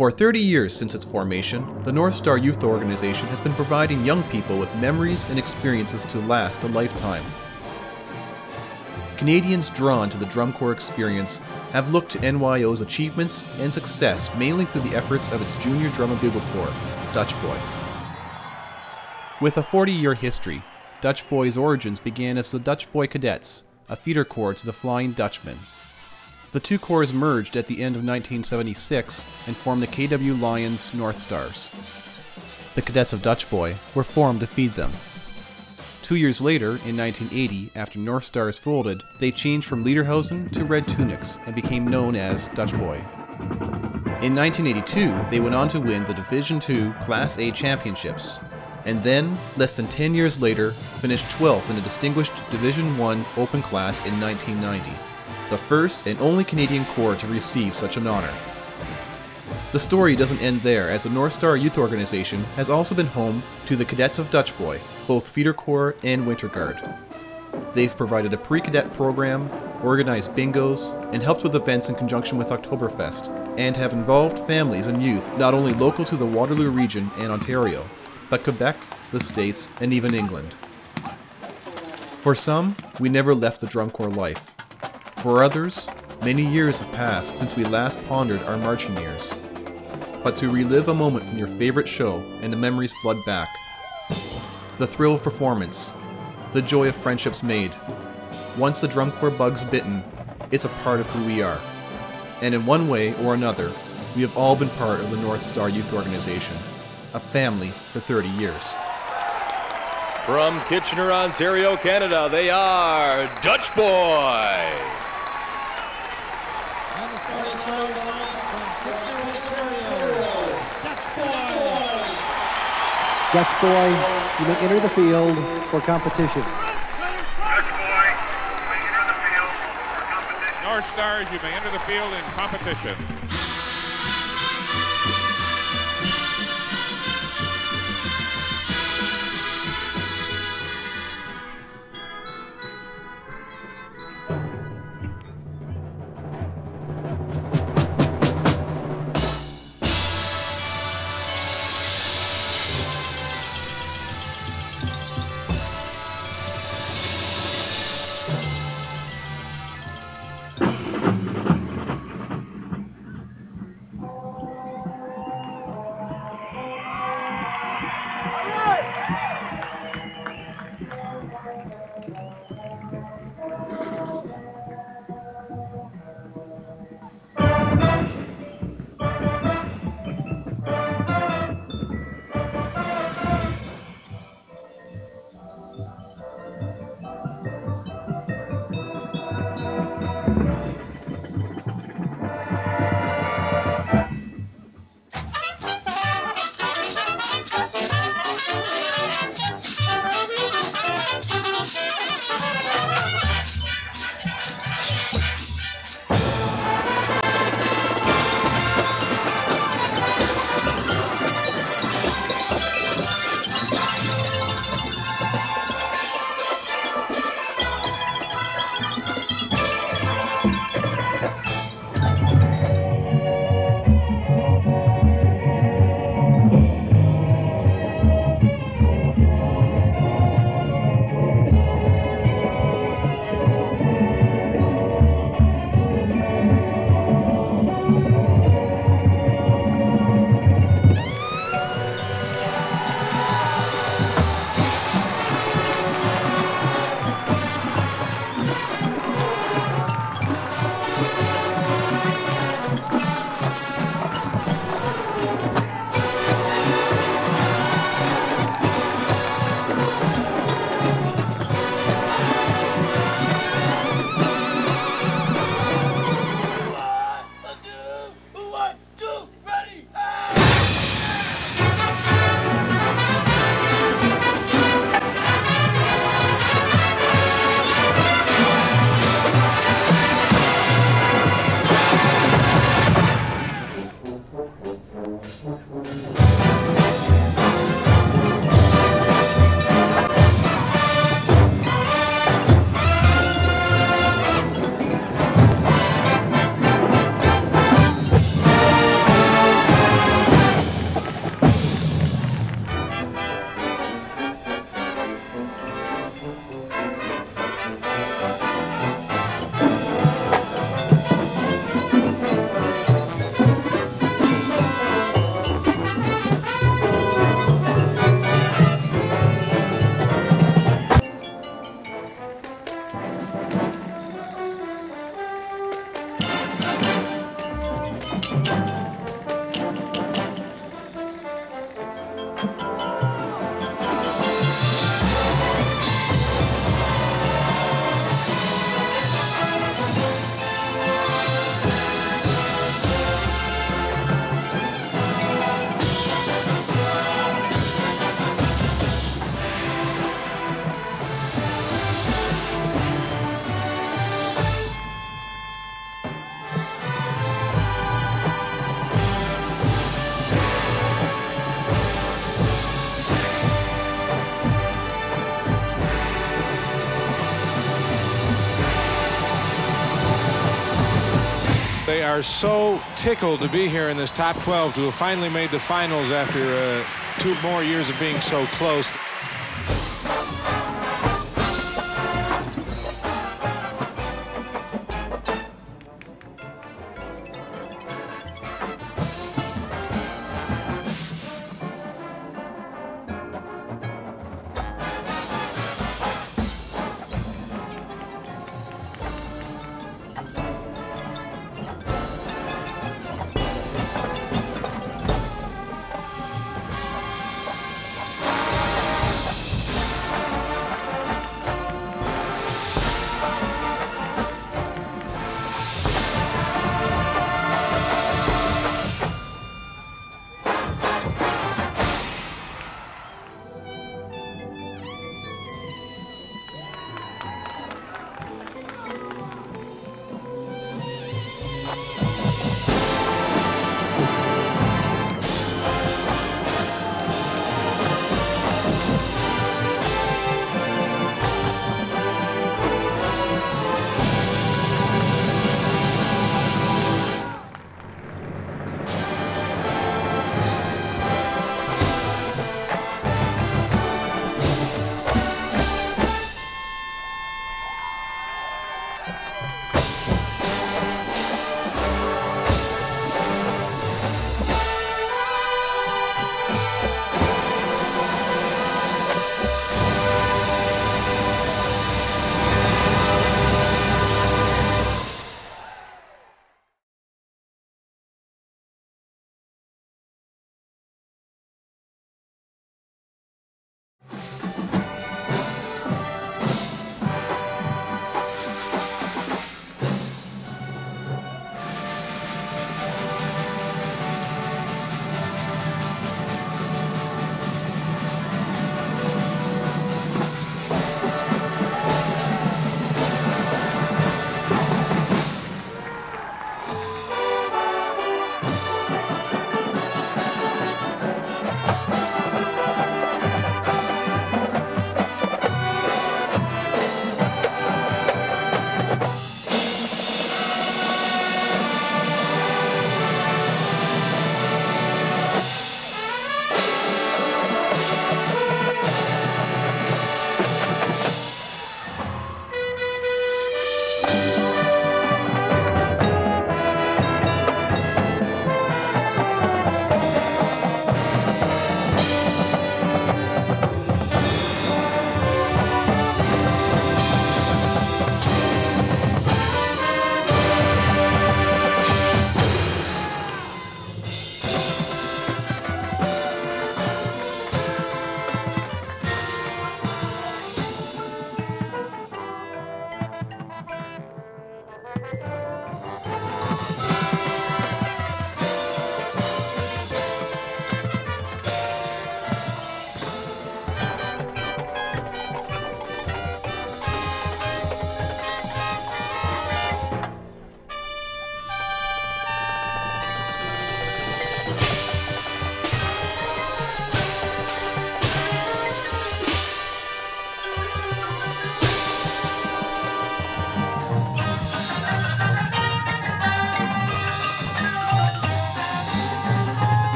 For 30 years since its formation, the Northstar Youth Organization has been providing young people with memories and experiences to last a lifetime. Canadians drawn to the drum corps experience have looked to NYO's achievements and success mainly through the efforts of its junior drum and bugle corps, Dutch Boy. With a 40-year history, Dutch Boy's origins began as the Dutch Boy Cadets, a feeder corps to the Flying Dutchman. The two corps merged at the end of 1976 and formed the KW Lions Northstars. The cadets of Dutch Boy were formed to feed them. 2 years later, in 1980, after Northstars folded, they changed from Lederhosen to Red Tunics and became known as Dutch Boy. In 1982, they went on to win the Division II Class A championships, and then, less than 10 years later, finished 12th in a distinguished Division I Open class in 1990. The first and only Canadian corps to receive such an honor. The story doesn't end there, as the Northstar Youth Organization has also been home to the cadets of Dutch Boy, both feeder corps and winter guard. They've provided a pre-cadet program, organized bingos, and helped with events in conjunction with Oktoberfest, and have involved families and youth not only local to the Waterloo region and Ontario, but Quebec, the States, and even England. For some, we never left the drum corps life. For others, many years have passed since we last pondered our marching years. But to relive a moment from your favorite show and the memories flood back. The thrill of performance, the joy of friendships made. Once the drum corps bug's bitten, it's a part of who we are. And in one way or another, we have all been part of the Northstar Youth Organization, a family for 30 years. From Kitchener, Ontario, Canada, they are Dutch Boy. Dutch Boy, you may enter the field for competition. Dutch Boy, you may enter the field for competition. Northstars, you may enter the field in competition. They are so tickled to be here in this top 12 to have finally made the finals after 2 more years of being so close.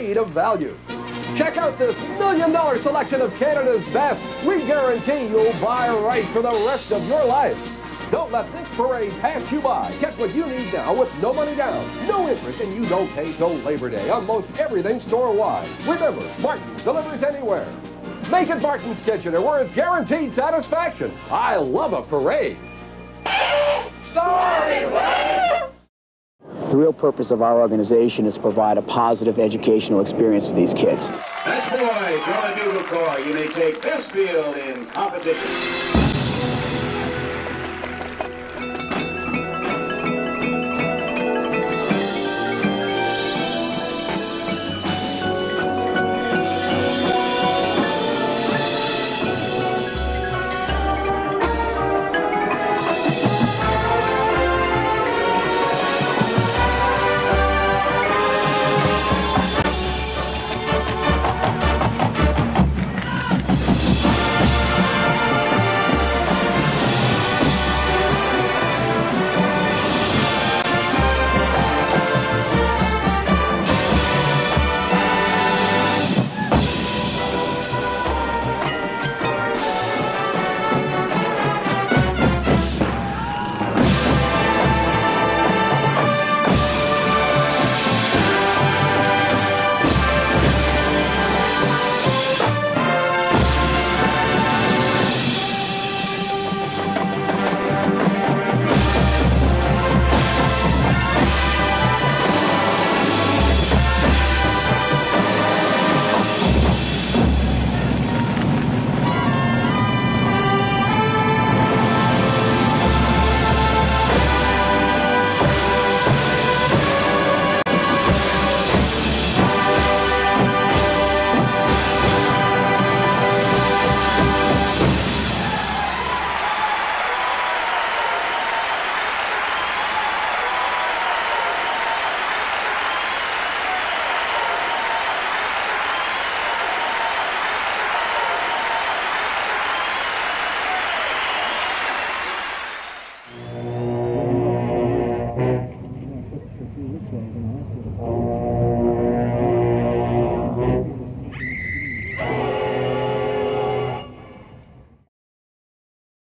guaranteed of value. Check out this $1 million selection of Canada's best. We guarantee you'll buy right for the rest of your life. Don't let this parade pass you by. Get what you need now with no money down, no interest, and you don't pay till Labor Day on most everything store-wide. Remember, Martin's delivers anywhere. Make it Martin's Kitchener, where it's guaranteed satisfaction. I love a parade. The real purpose of our organization is to provide a positive educational experience for these kids. Dutch Boy, Drum and Bugle Corps, you may take this field in competition.